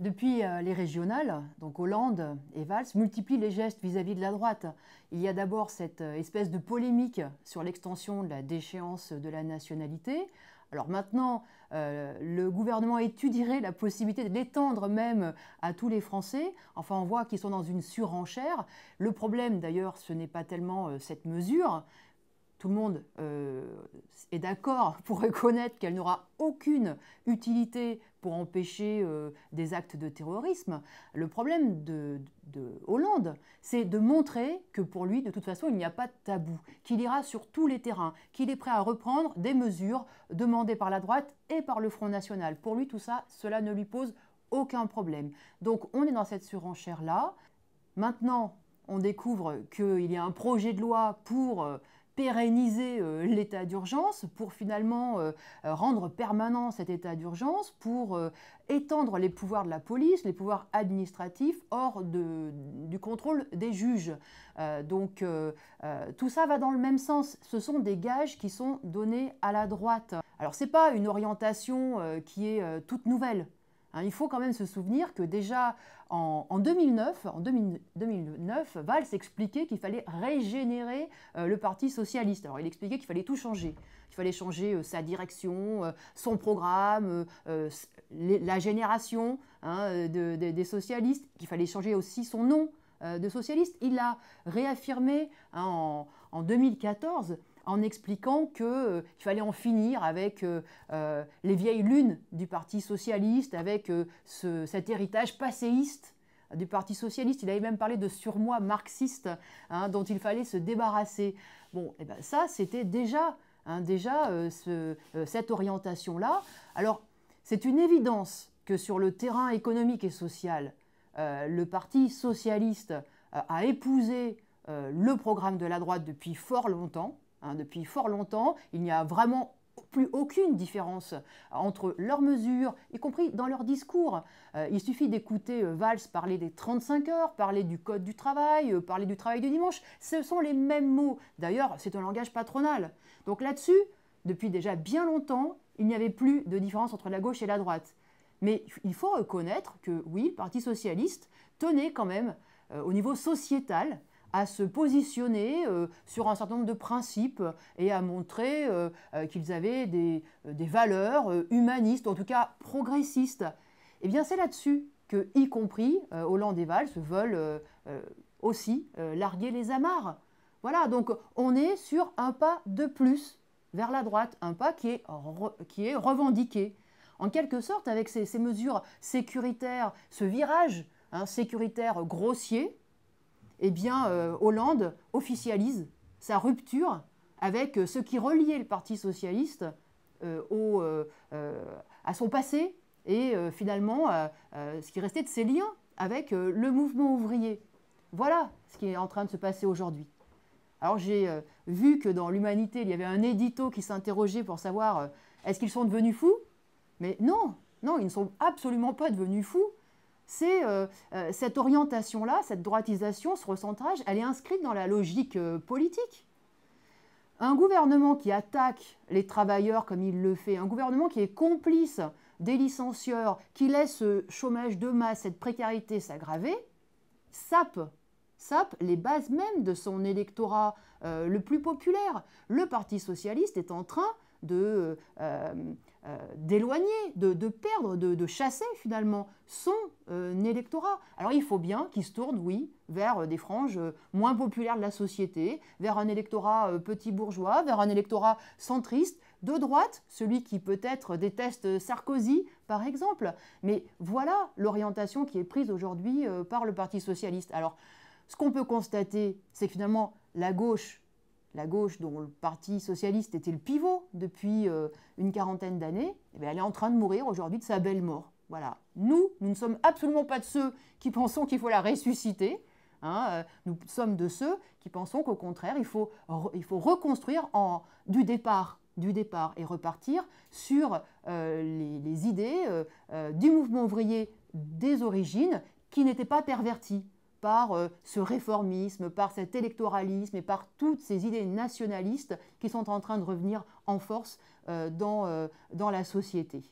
Depuis les régionales, donc Hollande et Valls multiplient les gestes vis-à-vis de la droite. Il y a d'abord cette espèce de polémique sur l'extension de la déchéance de la nationalité. Alors maintenant, le gouvernement étudierait la possibilité de l'étendre même à tous les Français. Enfin, on voit qu'ils sont dans une surenchère. Le problème, d'ailleurs, ce n'est pas tellement cette mesure. Tout le monde est d'accord pour reconnaître qu'elle n'aura aucune utilité pour empêcher des actes de terrorisme. Le problème de Hollande, c'est de montrer que pour lui, de toute façon, il n'y a pas de tabou, qu'il ira sur tous les terrains, qu'il est prêt à reprendre des mesures demandées par la droite et par le Front National. Pour lui, tout ça, cela ne lui pose aucun problème. Donc on est dans cette surenchère-là. Maintenant, on découvre qu'il y a un projet de loi pour pérenniser l'état d'urgence, pour finalement rendre permanent cet état d'urgence, pour étendre les pouvoirs de la police, les pouvoirs administratifs hors du contrôle des juges. Donc tout ça va dans le même sens. Ce sont des gages qui sont donnés à la droite. Alors ce n'est pas une orientation qui est toute nouvelle. Il faut quand même se souvenir que déjà en 2009, Valls expliquait qu'il fallait régénérer le Parti socialiste. Alors il expliquait qu'il fallait tout changer. Il fallait changer sa direction, son programme, la génération des socialistes, qu'il fallait changer aussi son nom de socialiste. Il l'a réaffirmé en 2014 en expliquant qu'il fallait en finir avec les vieilles lunes du Parti socialiste, avec cet héritage passéiste du Parti socialiste. Il avait même parlé de surmoi marxiste dont il fallait se débarrasser. Bon, et ben ça, c'était déjà, cette orientation-là. Alors, c'est une évidence que sur le terrain économique et social, le Parti socialiste a épousé le programme de la droite depuis fort longtemps. Depuis fort longtemps, il n'y a vraiment plus aucune différence entre leurs mesures, y compris dans leurs discours. Il suffit d'écouter Valls parler des 35 heures, parler du code du travail, parler du travail du dimanche. Ce sont les mêmes mots. D'ailleurs, c'est un langage patronal. Donc là-dessus, depuis déjà bien longtemps, il n'y avait plus de différence entre la gauche et la droite. Mais il faut reconnaître que, oui, le Parti socialiste tenait quand même, au niveau sociétal, à se positionner sur un certain nombre de principes et à montrer qu'ils avaient des valeurs humanistes, en tout cas progressistes. Eh bien, c'est là-dessus que, y compris Hollande et Valls, veulent aussi larguer les amarres. Voilà, donc on est sur un pas de plus vers la droite, un pas qui est revendiqué. En quelque sorte, avec ces mesures sécuritaires, ce virage sécuritaire grossier, eh bien, Hollande officialise sa rupture avec ce qui reliait le Parti socialiste à son passé et finalement ce qui restait de ses liens avec le mouvement ouvrier. Voilà ce qui est en train de se passer aujourd'hui. Alors j'ai vu que dans l'Humanité, il y avait un édito qui s'interrogeait pour savoir est-ce qu'ils sont devenus fous? Mais non, non, ils ne sont absolument pas devenus fous. C'est cette orientation-là, cette droitisation, ce recentrage, elle est inscrite dans la logique politique. Un gouvernement qui attaque les travailleurs comme il le fait, un gouvernement qui est complice des licencieurs, qui laisse ce chômage de masse, cette précarité s'aggraver, sape les bases même de son électorat le plus populaire. Le Parti socialiste est en train d'éloigner, de perdre, de chasser finalement son électorat. Alors il faut bien qu'il se tourne, oui, vers des franges moins populaires de la société, vers un électorat petit bourgeois, vers un électorat centriste, de droite, celui qui peut-être déteste Sarkozy, par exemple. Mais voilà l'orientation qui est prise aujourd'hui par le Parti socialiste. Alors, ce qu'on peut constater, c'est que finalement, la gauche dont le Parti socialiste était le pivot depuis une quarantaine d'années, eh elle est en train de mourir aujourd'hui de sa belle mort. Voilà. Nous ne sommes absolument pas de ceux qui pensons qu'il faut la ressusciter. Nous sommes de ceux qui pensons qu'au contraire, il faut reconstruire du départ et repartir sur les idées du mouvement ouvrier des origines qui n'étaient pas perverties par ce réformisme, par cet électoralisme et par toutes ces idées nationalistes qui sont en train de revenir en force dans la société.